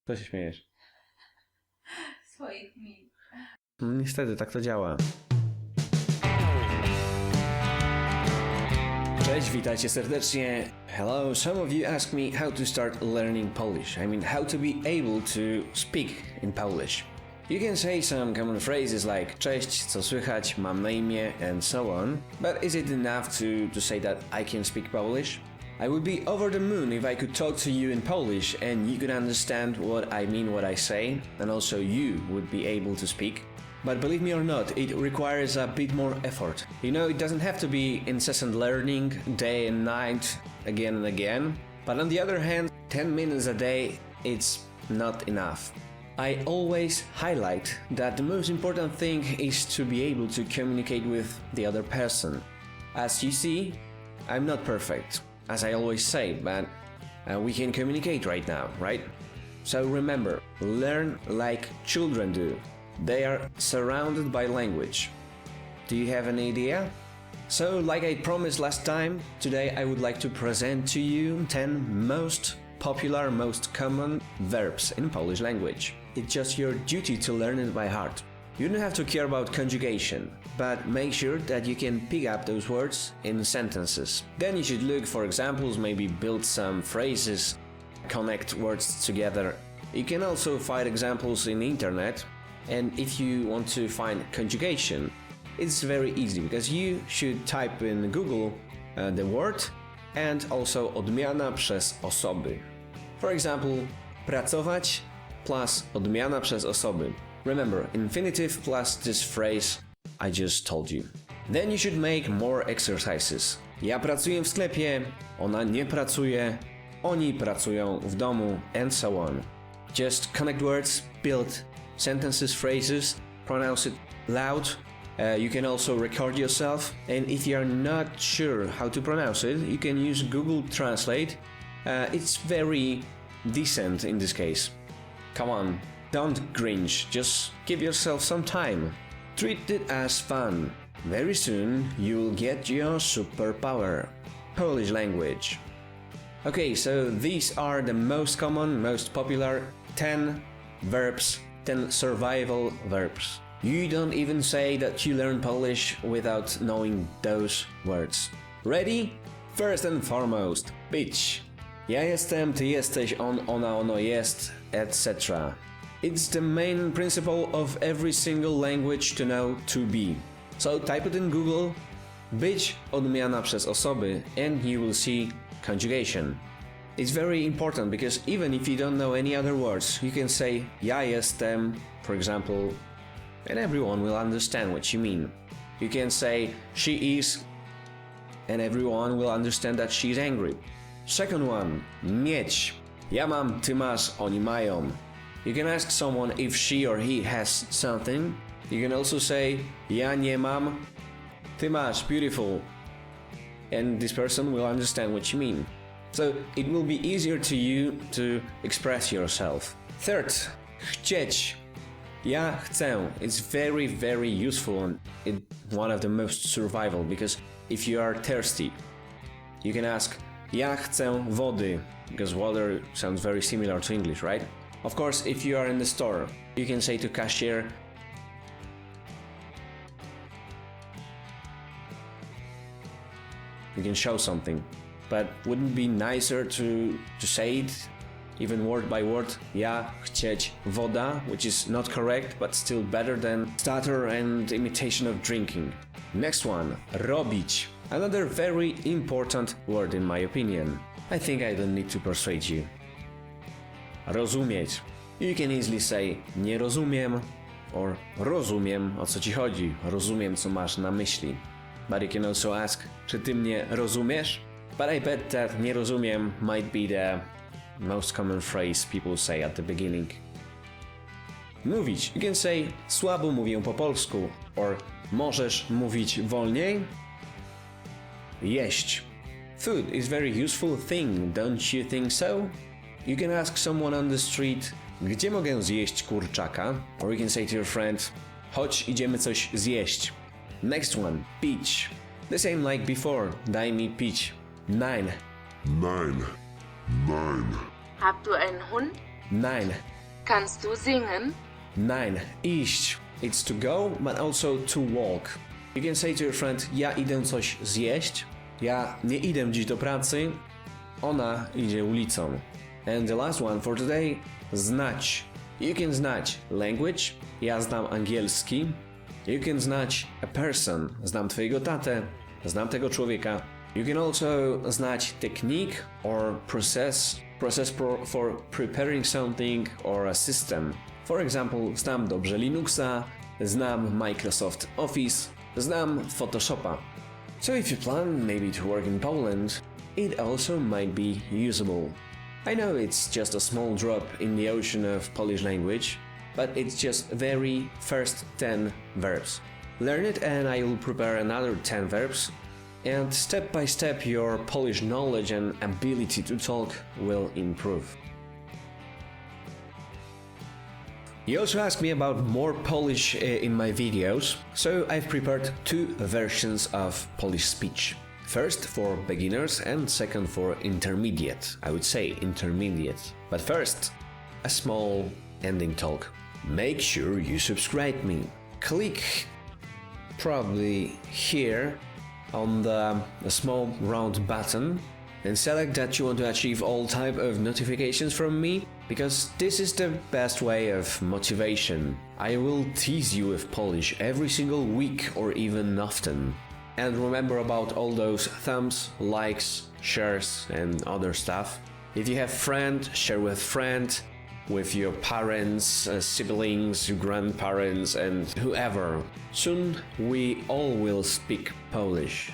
Co się śmiejesz? Swoich min. No, niestety, tak to działa. Cześć, witajcie serdecznie. Hello, some of you ask me how to start learning Polish. I mean, how to be able to speak in Polish. You can say some common phrases like cześć, co słychać, mam na imię, and so on. But is it enough to say that I can speak Polish? I would be over the moon if I could talk to you in Polish and you could understand what I mean, what I say, and also you would be able to speak. But believe me or not, it requires a bit more effort. You know, it doesn't have to be incessant learning, day and night, again and again. But on the other hand, 10 minutes a day, it's not enough. I always highlight that the most important thing is to be able to communicate with the other person. As you see, I'm not perfect, as I always say, but we can communicate right now, right? So remember, learn like children do. They are surrounded by language. Do you have an idea? So, like I promised last time, today I would like to present to you 10 most popular, most common verbs in Polish language. It's just your duty to learn it by heart. You don't have to care about conjugation, but make sure that you can pick up those words in sentences. Then you should look for examples, maybe build some phrases, connect words together. You can also find examples in the internet. And if you want to find conjugation, it's very easy because you should type in Google the word and also odmiana przez osoby. For example, pracować plus odmiana przez osoby. Remember, infinitive plus this phrase I just told you. Then you should make more exercises. Ja pracuję w sklepie, ona nie pracuje, oni pracują w domu, and so on. Just connect words, build sentences, phrases, pronounce it loud. You can also record yourself, and if you are not sure how to pronounce it, you can use Google Translate. It's very decent in this case. Come on, don't cringe, just give yourself some time. Treat it as fun. Very soon you'll get your superpower, Polish language. Okay, so these are the most common, most popular 10 verbs, 10 survival verbs. You don't even say that you learn Polish without knowing those words. Ready? First and foremost, być. Ja jestem, ty jesteś, on, ona, ono jest, etc. It's the main principle of every single language to know to be. So type it in Google, być odmiana przez osoby, and you will see conjugation. It's very important because even if you don't know any other words, you can say ja jestem, for example, and everyone will understand what you mean. You can say she is, and everyone will understand that she's angry. Second one, mieć. Ja mam, ty masz, oni mają. You can ask someone if she or he has something. You can also say ja nie mam, ty masz, beautiful. And this person will understand what you mean. So it will be easier to you to express yourself. Third, chcieć. Ja chcę. It's very, very useful and it's one of the most survival because if you are thirsty, you can ask ja chcę wody because water sounds very similar to English, right? Of course, if you are in the store, you can say to cashier you can show something. But wouldn't it be nicer to say it even word by word? Ja chcieć woda, which is not correct, but still better than stutter and imitation of drinking. Next one, robić. Another very important word in my opinion. I think I don't need to persuade you. Rozumieć. You can easily say nie rozumiem or rozumiem, o co ci chodzi. Rozumiem, co masz na myśli. But you can also ask, czy ty mnie rozumiesz? But I bet that nie rozumiem might be the most common phrase people say at the beginning. Mówić. You can say słabo mówię po polsku or możesz mówić wolniej? Jeść. Food is very useful thing, don't you think so? You can ask someone on the street, gdzie mogę zjeść kurczaka? Or you can say to your friend, chodź idziemy coś zjeść. Next one, pić. The same like before, daj mi pić. 9. Nein. Habt du einen Hund? Nein. Kannst du singen? Nein, iść. It's to go, but also to walk. You can say to your friend, ja idę coś zjeść. Ja nie idę dziś do pracy. Ona idzie ulicą. And the last one for today, znać. You can znać language. Ja znam angielski. You can znać a person. Znam twojego tatę. Znam tego człowieka. You can also znać technique or process for preparing something or a system. For example, znam dobrze Linuxa, znam Microsoft Office, znam Photoshopa. So if you plan maybe to work in Poland, it also might be usable. I know it's just a small drop in the ocean of Polish language, but it's just very first 10 verbs. Learn it and I will prepare another 10 verbs, and step by step your Polish knowledge and ability to talk will improve. You also asked me about more Polish in my videos, so I've prepared two versions of Polish speech. First for beginners and second for intermediate. I would say intermediate. But first, a small ending talk. Make sure you subscribe me. Click probably here on the small round button and select that you want to achieve all type of notifications from me, because this is the best way of motivation. I will tease you with Polish every single week or even often. And remember about all those thumbs, likes, shares and other stuff. If you have friend, share with your parents, siblings, grandparents and whoever. Soon we all will speak Polish.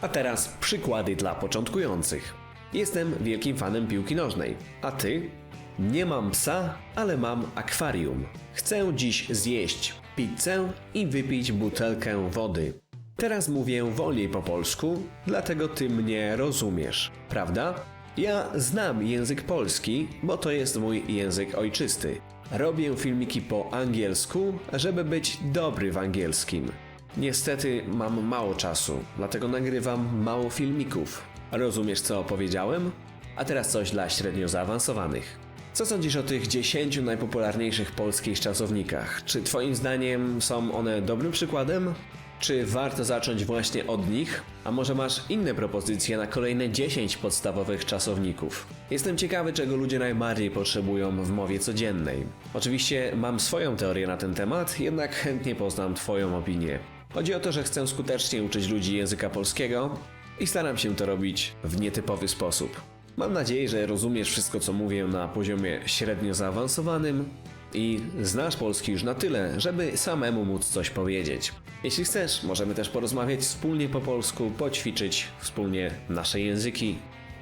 A teraz przykłady dla początkujących. Jestem wielkim fanem piłki nożnej. A ty? Nie mam psa, ale mam akwarium. Chcę dziś zjeść pizzę i wypić butelkę wody. Teraz mówię wolniej po polsku, dlatego ty mnie rozumiesz, prawda? Ja znam język polski, bo to jest mój język ojczysty. Robię filmiki po angielsku, żeby być dobry w angielskim. Niestety mam mało czasu, dlatego nagrywam mało filmików. Rozumiesz, co powiedziałem? A teraz coś dla średnio zaawansowanych. Co sądzisz o tych 10 najpopularniejszych polskich czasownikach? Czy twoim zdaniem są one dobrym przykładem? Czy warto zacząć właśnie od nich? A może masz inne propozycje na kolejne 10 podstawowych czasowników? Jestem ciekawy, czego ludzie najbardziej potrzebują w mowie codziennej. Oczywiście mam swoją teorię na ten temat, jednak chętnie poznam twoją opinię. Chodzi o to, że chcę skutecznie uczyć ludzi języka polskiego i staram się to robić w nietypowy sposób. Mam nadzieję, że rozumiesz wszystko, co mówię na poziomie średnio zaawansowanym i znasz polski już na tyle, żeby samemu móc coś powiedzieć. Jeśli chcesz, możemy też porozmawiać wspólnie po polsku, poćwiczyć wspólnie nasze języki,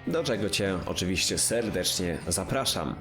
do czego Cię oczywiście serdecznie zapraszam.